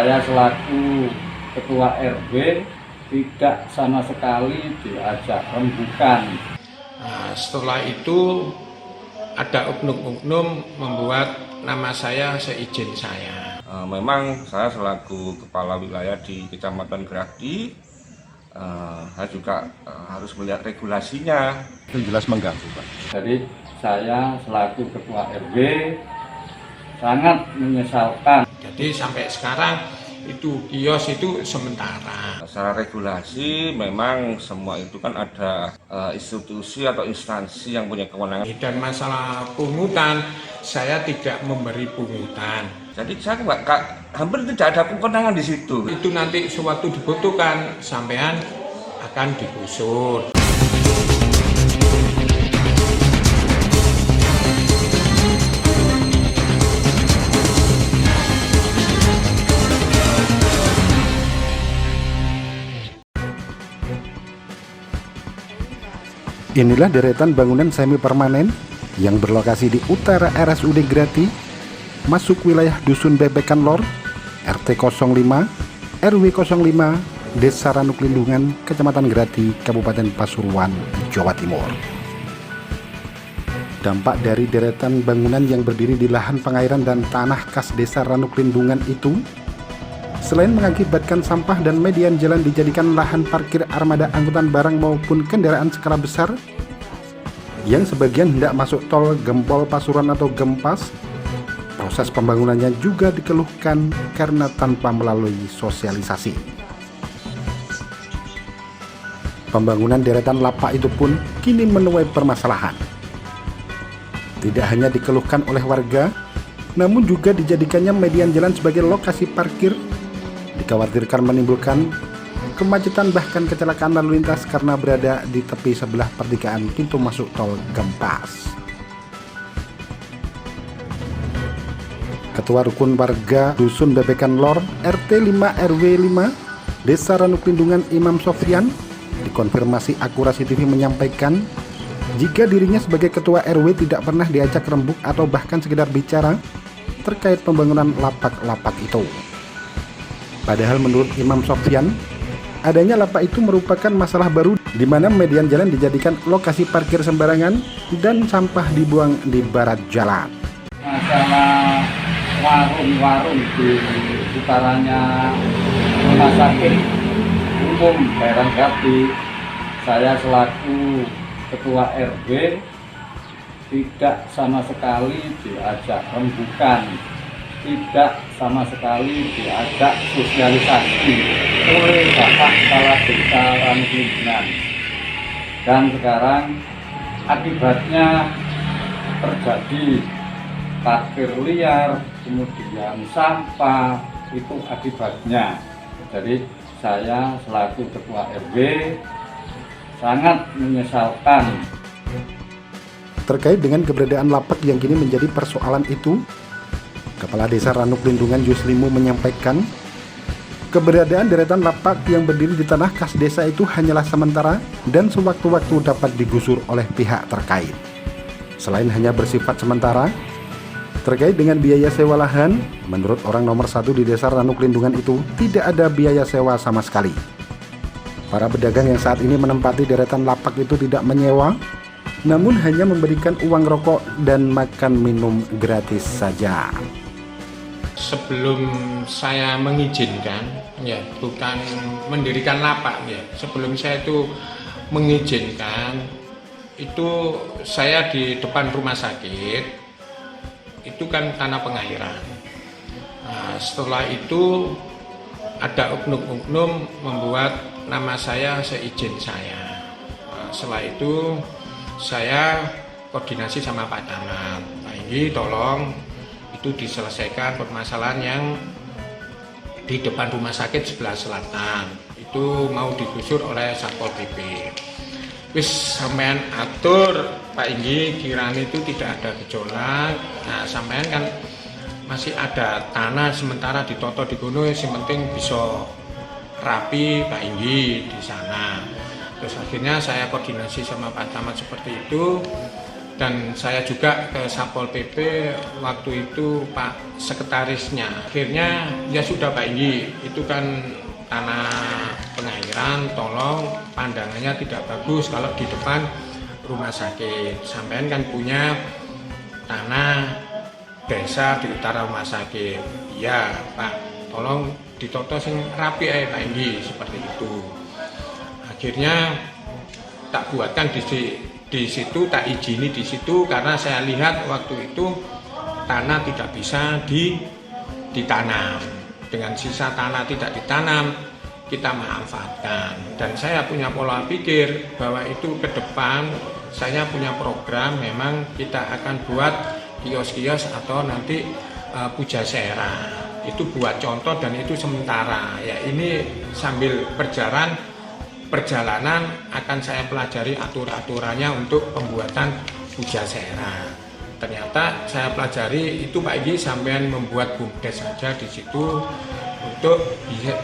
saya selaku Ketua RW tidak sama sekali diajak rembukan. Nah, setelah itu ada oknum-oknum membuat nama saya seizin saya. Memang saya selaku kepala wilayah di Kecamatan Grati, saya juga harus melihat regulasinya. Itu jelas mengganggu, Pak. Jadi saya selaku Ketua RW sangat menyesalkan. Jadi sampai sekarang itu kios itu sementara. Secara regulasi memang semua itu kan ada institusi atau instansi yang punya kewenangan. Dan masalah pungutan, saya tidak memberi pungutan. Jadi saya hampir tidak ada kewenangan di situ. Itu nanti sewaktu dibutuhkan, sampean akan digusur. Inilah deretan bangunan semi permanen yang berlokasi di utara RSUD Grati, masuk wilayah Dusun Bebekan Lor, RT 05, RW 05, Desa Ranuk Lindungan, Kecamatan Grati, Kabupaten Pasuruan, Jawa Timur. Dampak dari deretan bangunan yang berdiri di lahan pengairan dan tanah kas Desa Ranuk Lindungan itu, selain mengakibatkan sampah dan median jalan dijadikan lahan parkir armada angkutan barang maupun kendaraan skala besar, yang sebagian hendak masuk tol Gempol Pasuruan atau Gempas, proses pembangunannya juga dikeluhkan karena tanpa melalui sosialisasi. Pembangunan deretan lapak itu pun kini menuai permasalahan. Tidak hanya dikeluhkan oleh warga, namun juga dijadikannya median jalan sebagai lokasi parkir, dikhawatirkan menimbulkan kemacetan bahkan kecelakaan lalu lintas karena berada di tepi sebelah pertigaan pintu masuk tol Gempas. Ketua Rukun Warga Dusun Bebekan Lor RT 5 RW 5 Desa Ranuk Lindungan Imam Sofrian dikonfirmasi Akurasi TV menyampaikan jika dirinya sebagai Ketua RW tidak pernah diajak rembuk atau bahkan sekedar bicara terkait pembangunan lapak-lapak itu. Padahal menurut Imam Sofyan, adanya lapak itu merupakan masalah baru di mana median jalan dijadikan lokasi parkir sembarangan dan sampah dibuang di barat jalan. Masalah warung-warung di utaranya rumah sakit umum daerah Grati, saya selaku Ketua RW tidak sama sekali diajak rembukan, tidak sama sekali diajak sosialisasi oleh Bapak Kepala Desa Ranuk Lindungan. Dan sekarang akibatnya terjadi parkir liar, kemudian sampah, itu akibatnya. Jadi saya selaku Ketua RW sangat menyesalkan. Terkait dengan keberadaan lapak yang kini menjadi persoalan itu, Kepala Desa Ranuk Lindungan Yuslimu menyampaikan keberadaan deretan lapak yang berdiri di tanah kas desa itu hanyalah sementara dan sewaktu-waktu dapat digusur oleh pihak terkait. Selain hanya bersifat sementara, terkait dengan biaya sewa lahan, menurut orang nomor 1 di Desa Ranuk Lindungan itu tidak ada biaya sewa sama sekali. Para pedagang yang saat ini menempati deretan lapak itu tidak menyewa, namun hanya memberikan uang rokok dan makan minum gratis saja. Sebelum saya mengizinkan, ya bukan mendirikan lapak, ya sebelum saya itu mengizinkan, itu saya di depan rumah sakit, itu kan tanah pengairan. Nah, setelah itu ada oknum-oknum membuat nama saya seizin saya. Nah, setelah itu saya koordinasi sama Pak Camat. Nah, ini tolong itu diselesaikan permasalahan yang di depan rumah sakit sebelah selatan. Itu mau digusur oleh Satpol PP. Wis sampean atur Pak Inggi, kiranya itu tidak ada gejolak. Nah, sampean kan masih ada tanah sementara ditoto di gunung, yang penting bisa rapi Pak Inggi di sana. Terus akhirnya saya koordinasi sama Pak Camat seperti itu, Dan saya juga ke Satpol PP waktu itu Pak Sekretarisnya. Akhirnya ya sudah Pak Inggi, itu kan tanah pengairan, tolong pandangannya tidak bagus kalau di depan rumah sakit. Sampean kan punya tanah desa di utara rumah sakit. Iya Pak, tolong ditoto sing rapi aja Pak Inggi, seperti itu. Akhirnya tak buatkan di situ, tak izini di situ karena saya lihat waktu itu tanah tidak bisa ditanam. Dengan sisa tanah tidak ditanam, kita manfaatkan. Dan saya punya pola pikir bahwa itu ke depan saya punya program, memang kita akan buat kios-kios atau nanti pujasera. Itu buat contoh dan itu sementara. Ya ini sambil perjalanan akan saya pelajari aturannya untuk pembuatan pujasera. Ternyata saya pelajari itu Pak Igi sampean membuat bumdes saja di situ untuk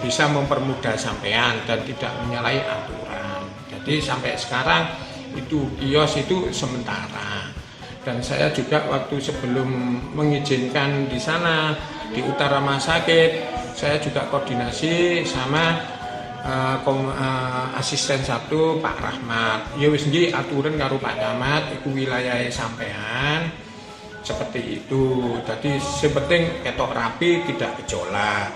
bisa mempermudah sampean dan tidak menyalahi aturan. Jadi sampai sekarang itu kios itu sementara. Dan saya juga waktu sebelum mengizinkan di sana di utara rumah sakit, saya juga koordinasi sama asisten satu Pak Rahmat. Ya wis nggih aturan karo Pak Camat iku wilayahe sampean seperti itu. Jadi sepenting ketok rapi, tidak gejolak.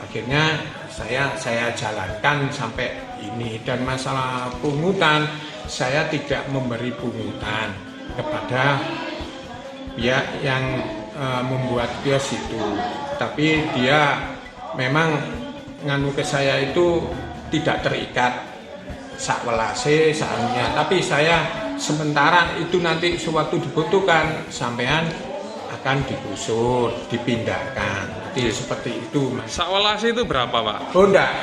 Akhirnya saya jalankan sampai ini. Dan masalah pungutan, saya tidak memberi pungutan kepada pihak yang membuat kios itu. Tapi dia memang nganu ke saya itu tidak terikat sakwelase saatnya, tapi saya sementara itu nanti sewaktu dibutuhkan sampean akan digusur, dipindahkan. Jadi seperti itu Mas. Sakwelase itu berapa Pak? Oh enggak,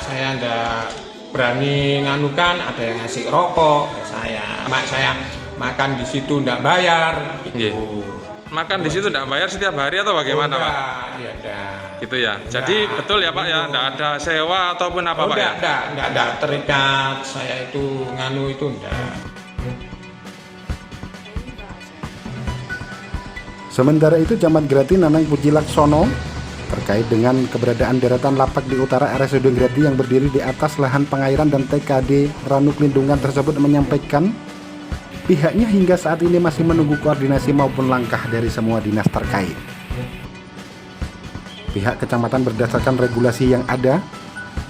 saya enggak berani nganukan, ada yang ngasih rokok ke saya. Saya makan di situ enggak bayar gitu. Makan di situ enggak bayar setiap hari atau bagaimana Pak? Iya enggak. Gitu ya. Jadi betul ya Pak ya, enggak ada sewa ataupun apa Pak ya? Enggak terikat. Saya itu nganu itu enggak. Sementara itu Camat Grati Nanang Puji Laksono terkait dengan keberadaan deretan lapak di utara RSUD Grati yang berdiri di atas lahan pengairan dan TKD Ranuk Lindungan tersebut menyampaikan pihaknya hingga saat ini masih menunggu koordinasi maupun langkah dari semua dinas terkait. Pihak kecamatan berdasarkan regulasi yang ada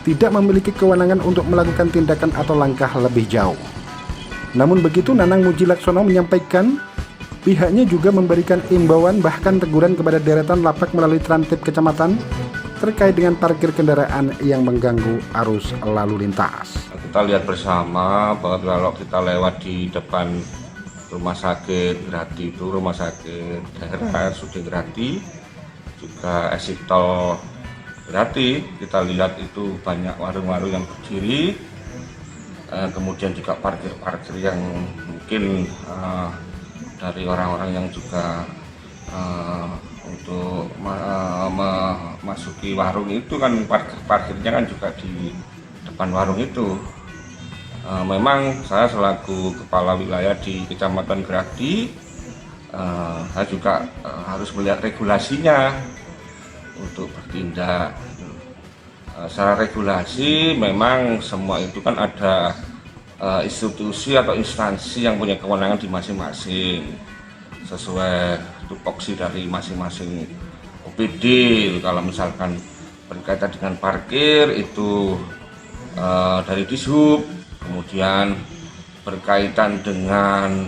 tidak memiliki kewenangan untuk melakukan tindakan atau langkah lebih jauh. Namun begitu, Nanang Puji Laksono menyampaikan pihaknya juga memberikan imbauan bahkan teguran kepada deretan lapak melalui Trantip kecamatan terkait dengan parkir kendaraan yang mengganggu arus lalu lintas. Kita lihat bersama bahwa kalau kita lewat di depan rumah sakit Grati itu, rumah sakit daerah RSUD Grati, juga exit tol Grati, kita lihat itu banyak warung-warung yang berdiri, kemudian juga parkir-parkir yang mungkin dari orang-orang yang juga untuk memasuki warung itu kan parkirnya kan juga di depan warung itu. Memang saya selaku kepala wilayah di Kecamatan Grati, saya juga harus melihat regulasinya untuk bertindak. Secara regulasi memang semua itu kan ada institusi atau instansi yang punya kewenangan di masing-masing sesuai tupoksi dari masing-masing OPD. Kalau misalkan berkaitan dengan parkir itu dari Dishub, kemudian berkaitan dengan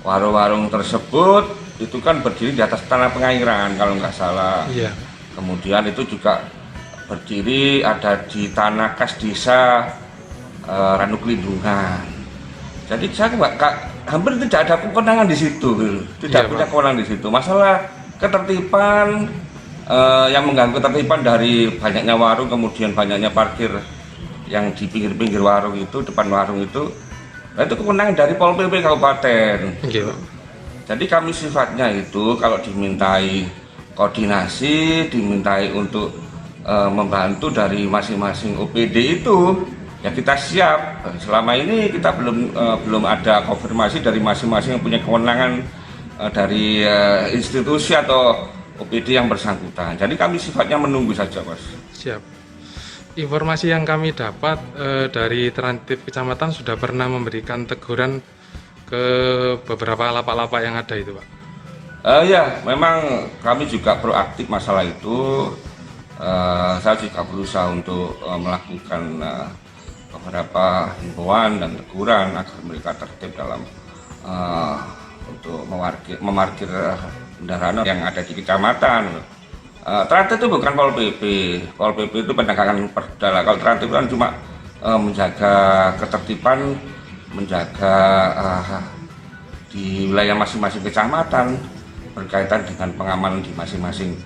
warung-warung tersebut itu kan berdiri di atas tanah pengairan kalau nggak salah. Iya. Kemudian itu juga berdiri ada di tanah kas desa Ranuk Lindungan. Jadi saya hampir tidak ada kewenangan di situ, tidak punya kewenangan di situ. Masalah ketertiban yang mengganggu ketertiban dari banyaknya warung, kemudian banyaknya parkir yang di pinggir-pinggir warung itu, depan warung itu, nah itu kewenangan dari Pol PP Kabupaten. Gitu. Jadi kami sifatnya itu kalau dimintai koordinasi, dimintai untuk membantu dari masing-masing OPD ya kita siap. Selama ini kita belum ada konfirmasi dari masing-masing yang punya kewenangan dari institusi atau OPD yang bersangkutan. Jadi kami sifatnya menunggu saja, Mas. Siap. Informasi yang kami dapat dari Transtip Kecamatan sudah pernah memberikan teguran ke beberapa lapak-lapak yang ada itu, Pak. Ya, memang kami juga proaktif masalah itu. Saya juga berusaha untuk melakukan beberapa himbauan dan teguran agar mereka tertib dalam untuk memarkir kendaraan yang ada di kecamatan. Transtip itu bukan Pol PP. Pol PP itu penegakan perda. Kalau Transtip kan cuma menjaga ketertiban, menjaga di wilayah masing-masing kecamatan berkaitan dengan pengamanan di masing-masing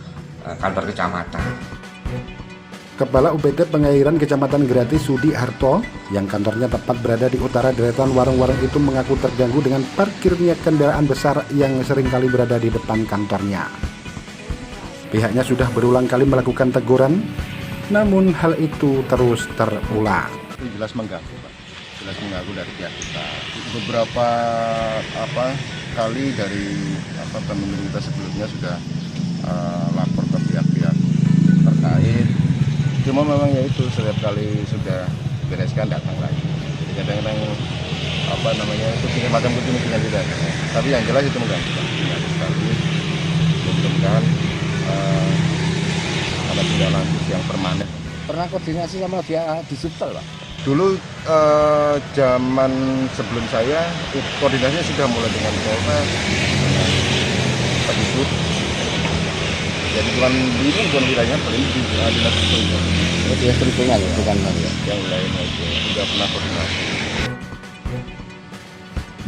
kantor kecamatan. Kepala UPT Pengairan Kecamatan Grati Sudi Harto yang kantornya tepat berada di utara deretan warung-warung itu mengaku terganggu dengan parkirnya kendaraan besar yang seringkali berada di depan kantornya. Pihaknya sudah berulang kali melakukan teguran, namun hal itu terus terulang. Jelas mengganggu, Pak. Jelas mengganggu dari pihak kita. Beberapa kali dari pemimpin kita sebelumnya sudah lapor ke pihak-pihak terkait. Cuma memang ya itu setiap kali sudah bereskan datang lagi. Jadi kadang-kadang itu tinggal macam kucing-kucingan tidak. Tapi yang jelas itu mengganggu, Pak. Mengganggu sekali. Mudah-mudahan ada tindak lanjut yang permanen. Pernah koordinasi sama dia di Subtel, Pak? Dulu zaman sebelum saya koordinasinya sudah mulai dengan Polres, dengan Pendikbud. Jadi bukan wilayahnya paling di dinas itu. Itu ya strukturnya ya, bukan ya. Yang lainnya itu sudah pernah koordinasi.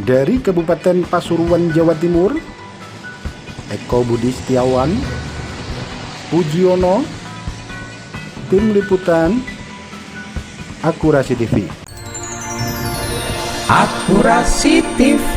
Dari Kabupaten Pasuruan, Jawa Timur, Eko Budi Setiawan, Pujiono, Tim Liputan, Akurasi TV. Akurasi TV.